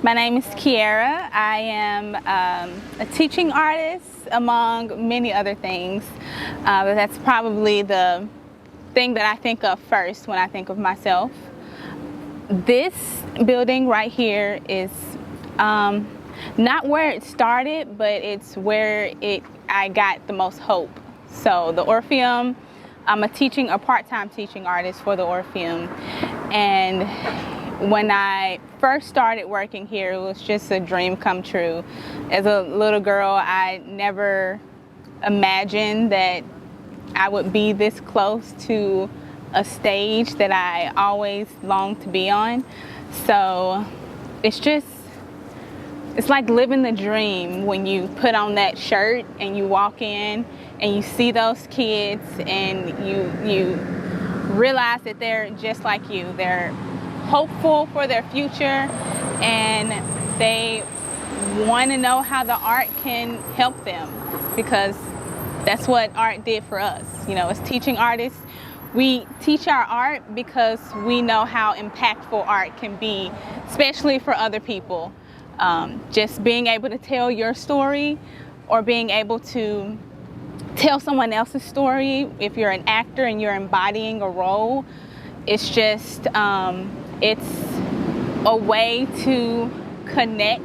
My name is Kierra. I am a teaching artist, among many other things. But that's probably the thing that I think of first when I think of myself. This building right here is not where it started, but it's where I got the most hope. So the Orpheum, I'm a part-time teaching artist for the Orpheum, and when I first started working here, it was just a dream come true. As a little girl, I never imagined that I would be this close to a stage that I always longed to be on. So it's like living the dream when you put on that shirt and you walk in and you see those kids and you realize that they're just like you. They're hopeful for their future, and they want to know how the art can help them, because that's what art did for us. You know, as teaching artists, we teach our art because we know how impactful art can be, especially for other people. Just being able to tell your story, or being able to tell someone else's story, if you're an actor and you're embodying a role, it's just it's a way to connect,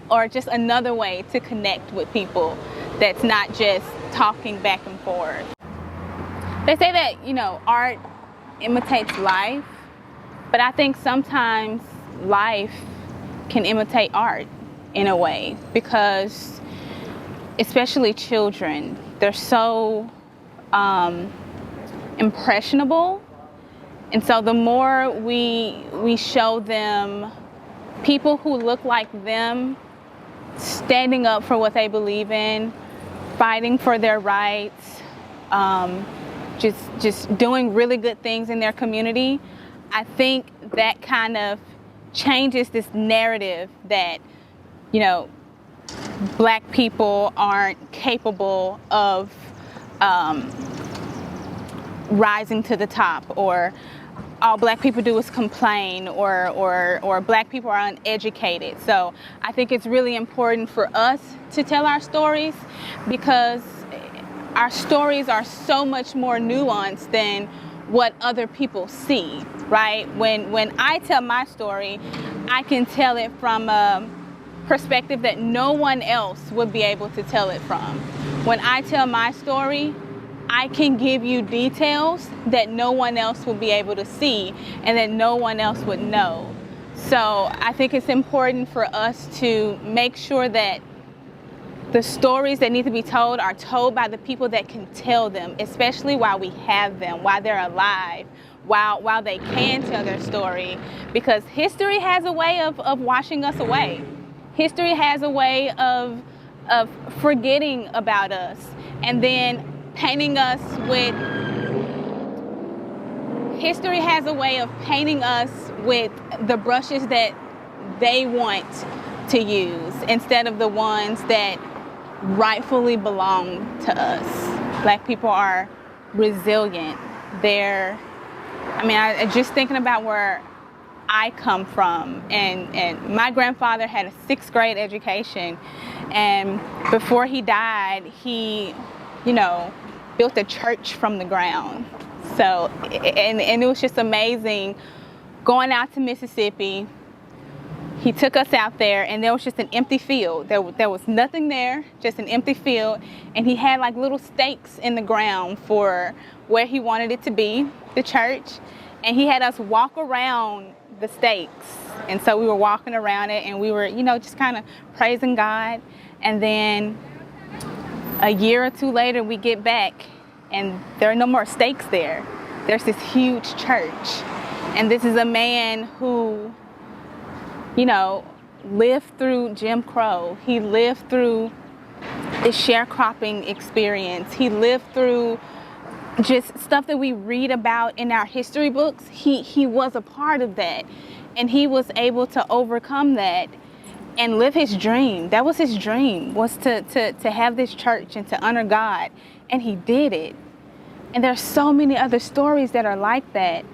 or just another way to connect with people that's not just talking back and forth. They say that, you know, art imitates life, but I think sometimes life can imitate art in a way, because especially children, they're so impressionable. And so the more we show them people who look like them, standing up for what they believe in, fighting for their rights, just doing really good things in their community, I think that kind of changes this narrative that, you know, Black people aren't capable of rising to the top, or all Black people do is complain, or Black people are uneducated. So I think it's really important for us to tell our stories, because our stories are so much more nuanced than what other people see, right? When I tell my story, I can tell it from a perspective that no one else would be able to tell it from. When I tell my story, I can give you details that no one else will be able to see and that no one else would know. So I think it's important for us to make sure that the stories that need to be told are told by the people that can tell them, especially while we have them, while they're alive, while they can tell their story, because history has a way of washing us away. History has a way of forgetting about us, and then history has a way of painting us with the brushes that they want to use instead of the ones that rightfully belong to us. Black people are resilient. I just thinking about where I come from, and my grandfather had a 6th grade education, and before he died, he, you know, built a church from the ground. So, and it was just amazing going out to Mississippi. He took us out there, and there was just an empty field. There was nothing there, just an empty field, and he had like little stakes in the ground for where he wanted it to be, the church, and he had us walk around the stakes. And so we were walking around it, and we were, you know, just kind of praising God. And then a year or two later, we get back, and there are no more stakes there. There's this huge church. And this is a man who, you know, lived through Jim Crow. He lived through the sharecropping experience. He lived through just stuff that we read about in our history books. He was a part of that. And he was able to overcome that and live his dream. That was his dream, was to have this church and to honor God. And he did it. And there's so many other stories that are like that,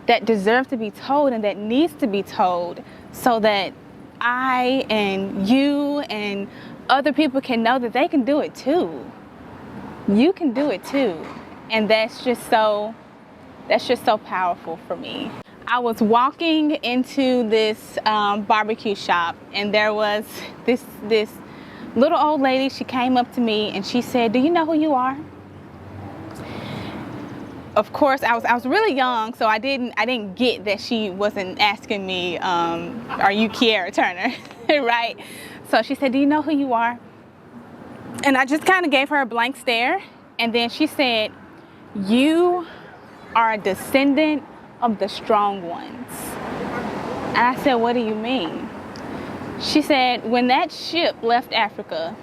that deserve to be told and that needs to be told, so that I and you and other people can know that they can do it too. You can do it too. And that's just so powerful for me. I was walking into this barbecue shop, and there was this little old lady. She came up to me and she said, "Do you know who you are?" Of course, I was really young, so I didn't get that she wasn't asking me, "Are you Kierra Turner?" Right? So she said, "Do you know who you are?" And I just kind of gave her a blank stare, and then she said, "You are a descendant of the strong ones." And I said, "What do you mean?" She said, "When that ship left Africa,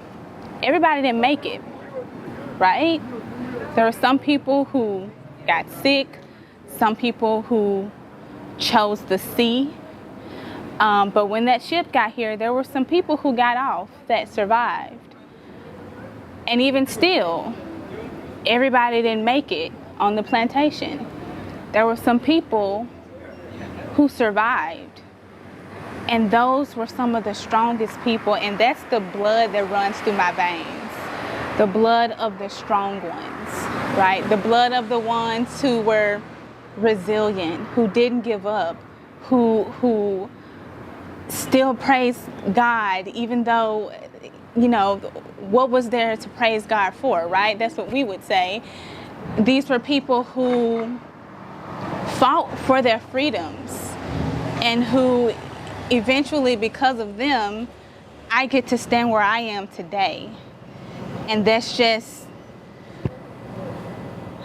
everybody didn't make it, right? There were some people who got sick, some people who chose the sea. But when that ship got here, there were some people who got off that survived. And even still, everybody didn't make it on the plantation. There were some people who survived. And those were some of the strongest people. And that's the blood that runs through my veins. The blood of the strong ones, right? The blood of the ones who were resilient, who didn't give up, who still praised God, even though, you know, what was there to praise God for, right? That's what we would say. These were people who fought for their freedoms, and who eventually, because of them, I get to stand where I am today. And that's just,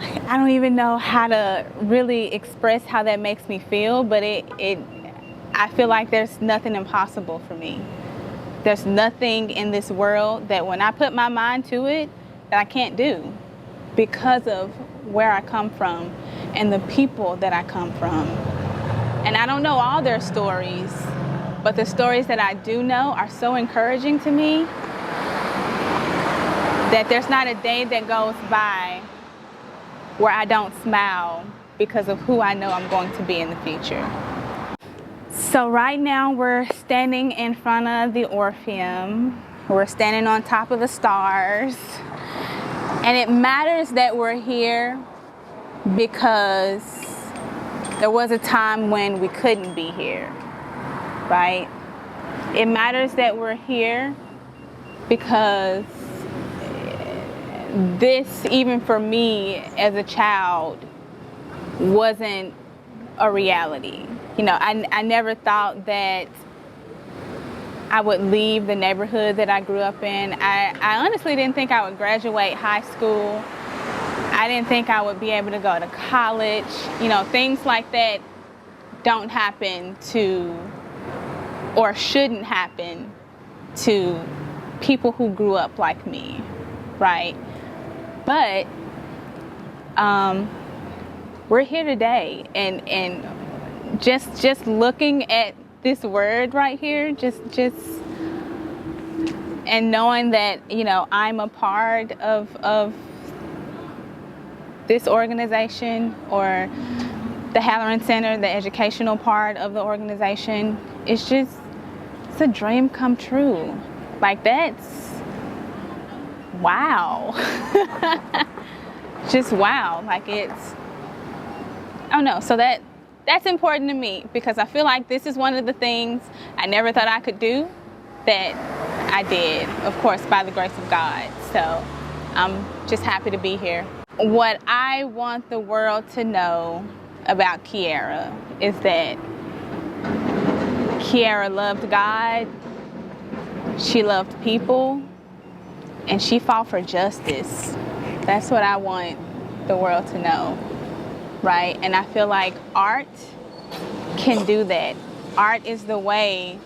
I don't even know how to really express how that makes me feel, but I feel like there's nothing impossible for me. There's nothing in this world that when I put my mind to it, that I can't do, because of where I come from and the people that I come from. And I don't know all their stories, but the stories that I do know are so encouraging to me that there's not a day that goes by where I don't smile because of who I know I'm going to be in the future. So right now we're standing in front of the Orpheum. We're standing on top of the stars. And it matters that we're here because there was a time when we couldn't be here, right? It matters that we're here because this, even for me as a child, wasn't a reality. You know, I never thought that I would leave the neighborhood that I grew up in. I honestly didn't think I would graduate high school. I didn't think I would be able to go to college. You know, things like that don't happen to, or shouldn't happen to, people who grew up like me, right? But we're here today, and just looking at this word right here, just and knowing that, you know, I'm a part of this organization, or the Halloran Center, the educational part of the organization, it's a dream come true. Like, that's wow. Just wow. Like, it's, I don't know. So that's important to me, because I feel like this is one of the things I never thought I could do that I did, of course, by the grace of God. So I'm just happy to be here. What I want the world to know about Kierra is that Kierra loved God, she loved people, and she fought for justice. That's what I want the world to know, right? And I feel like art can do that. Art is the way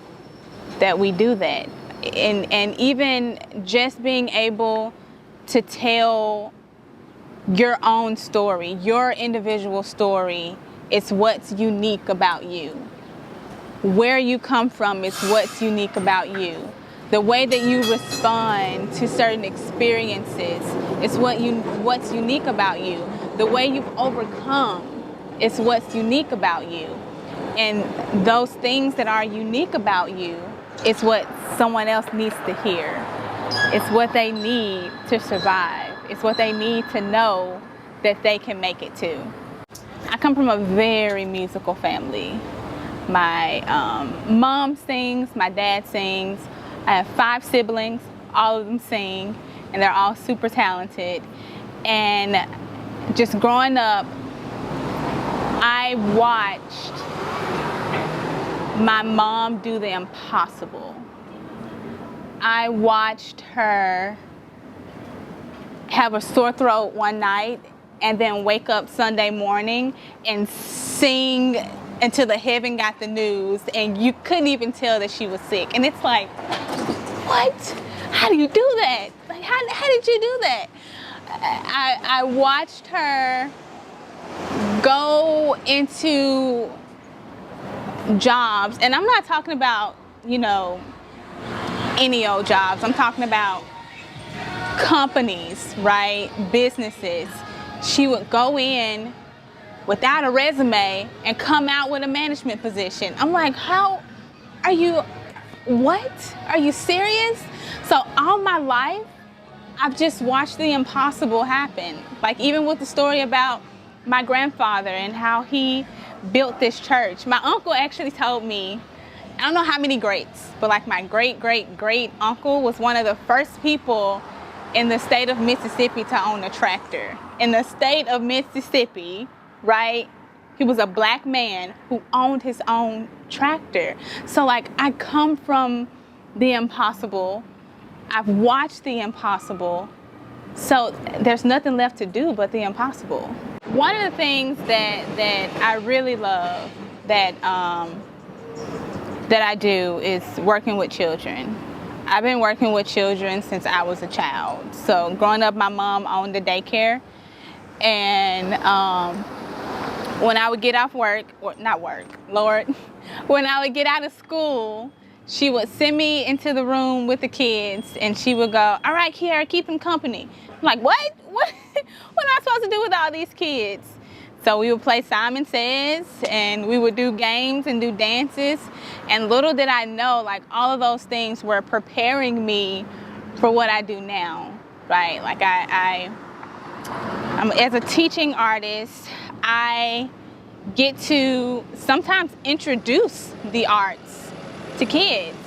that we do that. And even just being able to tell your own story, your individual story, it's what's unique about you. Where you come from is what's unique about you. The way that you respond to certain experiences is what's unique about you. The way you've overcome is what's unique about you. And those things that are unique about you It's what someone else needs to hear. It's what they need to survive. It's what they need to know that they can make it too. I come from a very musical family. My mom sings, my dad sings. I have 5 siblings, all of them sing, and they're all super talented. And just growing up, I watched my mom do the impossible. I watched her have a sore throat one night and then wake up Sunday morning and sing until the heaven got the news, and you couldn't even tell that she was sick. And it's like, what? How do you do that? Like, how did you do that? I watched her go into jobs, and I'm not talking about, you know, any old jobs. I'm talking about companies, right? Businesses. She would go in without a resume and come out with a management position. I'm like, how are you, what? Are you serious? So all my life, I've just watched the impossible happen. Like even with the story about my grandfather and how he built this church. My uncle actually told me, I don't know how many greats, but like my great uncle was one of the first people in the state of Mississippi to own a tractor. In the state of Mississippi, right? He was a black man who owned his own tractor. So like I come from the impossible. I've watched the impossible. So there's nothing left to do but the impossible. One of the things that I really love that I do is working with children. I've been working with children since I was a child. So growing up, my mom owned a daycare, and when I would get off work, or not work, Lord, when I would get out of school, she would send me into the room with the kids, and she would go, all right, Kierra, keep them company. I'm like, what? What am I supposed to do with all these kids? So we would play Simon Says, and we would do games and do dances. And little did I know, like all of those things were preparing me for what I do now, right? Like I'm, as a teaching artist, I get to sometimes introduce the arts to kids.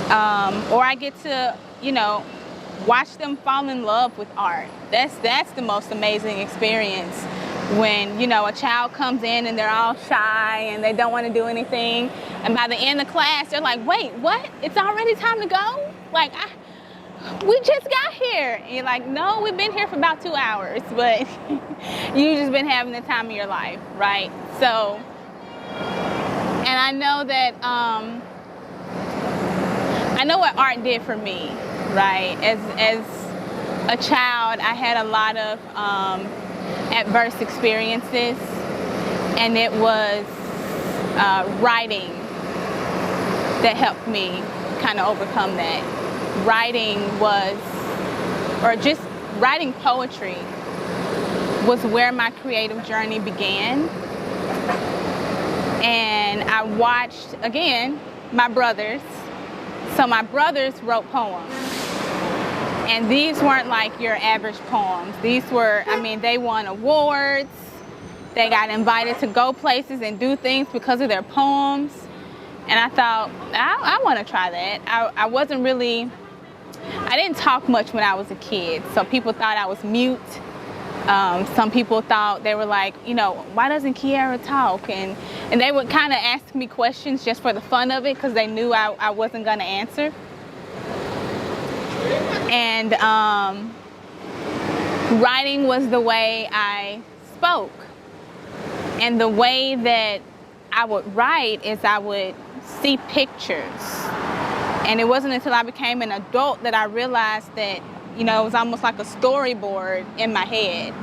Or I get to, you know, watch them fall in love with art. That's the most amazing experience. When, you know, a child comes in and they're all shy and they don't want to do anything, and by the end of class they're like, wait, what? It's already time to go? Like, we just got here. And you're like, no, we've been here for about 2 hours, but you've just been having the time of your life, right? So, and I know that, I know what art did for me, right? As a child, I had a lot of adverse experiences, and it was writing that helped me kind of overcome that. Writing was, or just writing poetry was where my creative journey began. And I watched, again, my brothers. So my brothers wrote poems. And these weren't like your average poems. These were, I mean, they won awards. They got invited to go places and do things because of their poems. And I thought, I want to try that. I wasn't really, I didn't talk much when I was a kid. So people thought I was mute. Some people thought, they were like, you know, why doesn't Kierra talk? And they would kind of ask me questions just for the fun of it because they knew I wasn't going to answer. And writing was the way I spoke. And the way that I would write is I would see pictures. And it wasn't until I became an adult that I realized that, you know, it was almost like a storyboard in my head.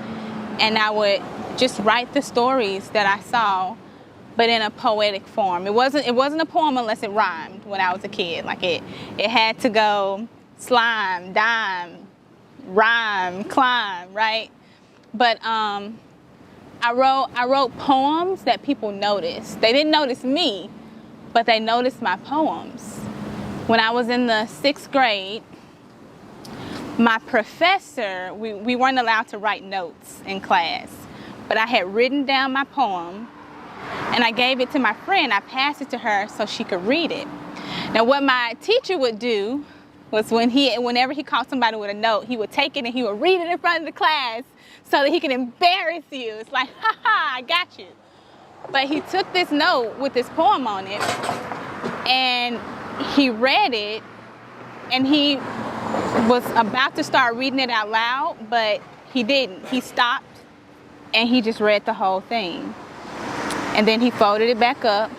And I would just write the stories that I saw, but in a poetic form. It wasn't a poem unless it rhymed when I was a kid. Like it had to go slime, dime, rhyme, climb, right? But I wrote poems that people noticed. They didn't notice me, but they noticed my poems. When I was in the 6th grade, my professor, we weren't allowed to write notes in class, but I had written down my poem and I gave it to my friend. I passed it to her so she could read it. Now what my teacher would do was whenever he caught somebody with a note, he would take it and he would read it in front of the class so that he could embarrass you. It's like, ha ha, I got you. But he took this note with this poem on it and he read it, and he was about to start reading it out loud, but he didn't. He stopped and he just read the whole thing. And then he folded it back up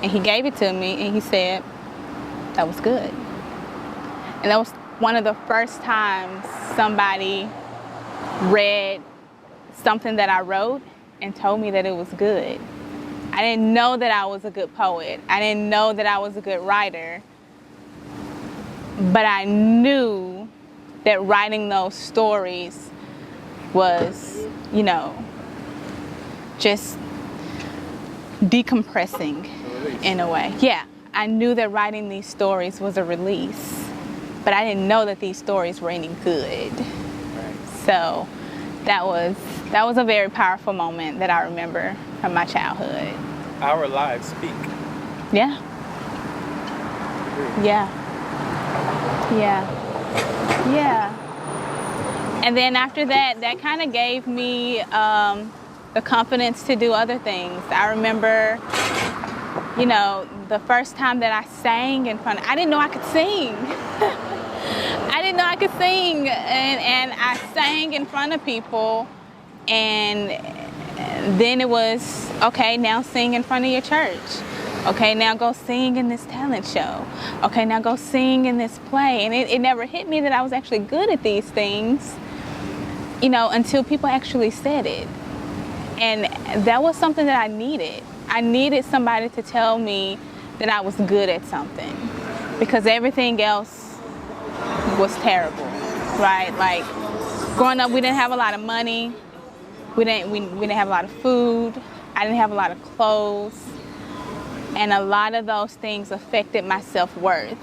and he gave it to me and he said, that was good. And that was one of the first times somebody read something that I wrote and told me that it was good. I didn't know that I was a good poet. I didn't know that I was a good writer. But I knew that writing those stories was, you know, just decompressing in a way. Yeah, I knew that writing these stories was a release, but I didn't know that these stories were any good. So that was a very powerful moment that I remember from my childhood. Our lives speak. Yeah. Yeah. Yeah. Yeah. And then after that, that kind of gave me the confidence to do other things. I remember, you know, the first time that I sang in front, I didn't know I could sing. I didn't know I could sing, and I sang in front of people, and then it was, okay, now sing in front of your church. Okay, now go sing in this talent show. Okay, now go sing in this play. And it never hit me that I was actually good at these things, you know, until people actually said it. And that was something that I needed. I needed somebody to tell me that I was good at something, because everything else was terrible, right? Like, growing up, we didn't have a lot of money. We didn't have a lot of food. I didn't have a lot of clothes. And a lot of those things affected my self-worth.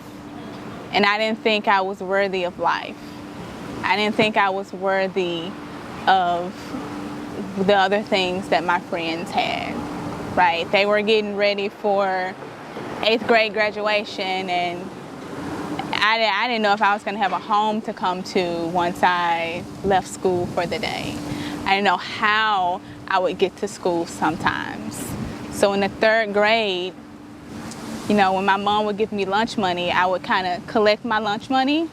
And I didn't think I was worthy of life. I didn't think I was worthy of the other things that my friends had, right? They were getting ready for 8th grade graduation, and I didn't know if I was going to have a home to come to once I left school for the day. I didn't know how I would get to school sometimes. So in the 3rd grade, you know, when my mom would give me lunch money, I would kind of collect my lunch money,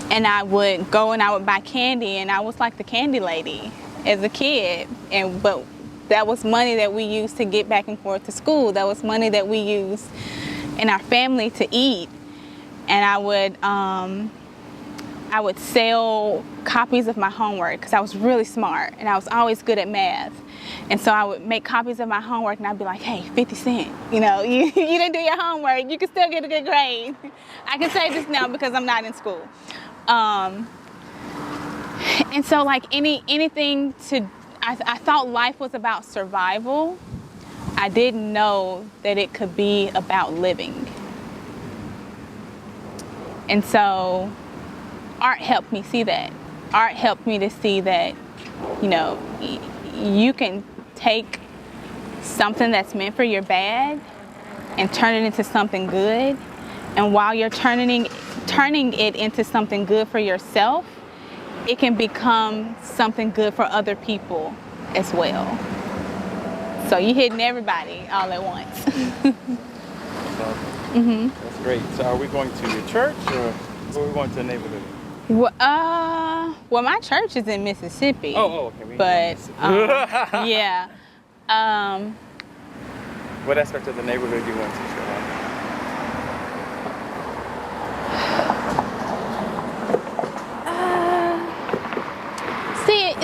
and I would go and I would buy candy, and I was like the candy lady as a kid. But that was money that we used to get back and forth to school. That was money that we used in our family to eat. And I would sell copies of my homework because I was really smart and I was always good at math. And so I would make copies of my homework and I'd be like, hey, 50 cents, you know, you didn't do your homework, you can still get a good grade. I can say this now because I'm not in school. And so like anything I thought life was about survival. I didn't know that it could be about living. And so art helped me see that. Art helped me to see that, you know, you can take something that's meant for your bad and turn it into something good. And while you're turning it into something good for yourself, it can become something good for other people as well. So you're hitting everybody all at once. Mm-hmm. That's great. So are we going to your church, or are we going to the neighborhood? Well, my church is in Mississippi. Oh, okay. But yeah. What aspect of the neighborhood do you want to show?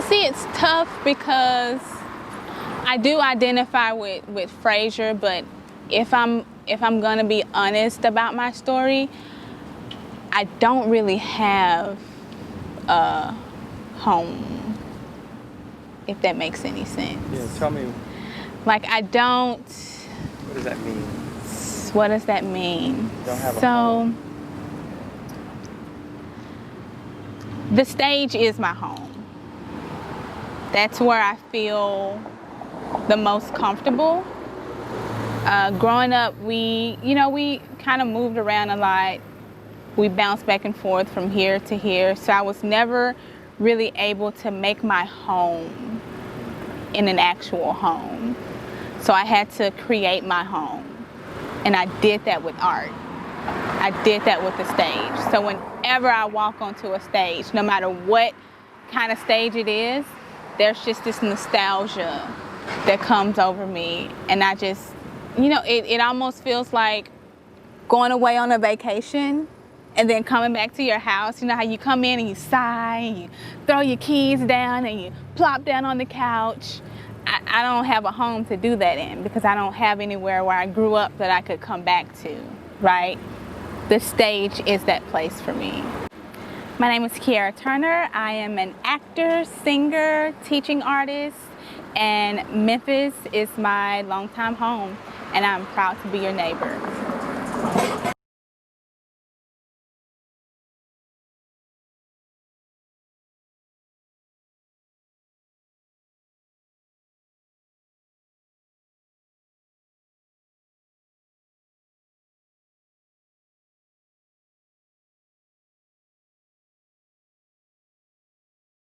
See, it's tough because I do identify with Frazier, but if I'm gonna be honest about my story, I don't really have a home, if that makes any sense. Yeah, tell me. Like, I don't. What does that mean? What does that mean? Don't have a So, home. the stage is my home. That's where I feel the most comfortable. Growing up, we kind of moved around a lot. We bounced back and forth from here to here. So I was never really able to make my home in an actual home. So I had to create my home. And I did that with art. I did that with the stage. So whenever I walk onto a stage, no matter what kind of stage it is, there's just this nostalgia that comes over me. And I just, it almost feels like going away on a vacation and then coming back to your house. You know how you come in and you sigh and you throw your keys down and you plop down on the couch. I don't have a home to do that in because I don't have anywhere where I grew up that I could come back to, right? The stage is that place for me. My name is Kierra Turner. I am an actor, singer, teaching artist, and Memphis is my longtime home, and I'm proud to be your neighbor.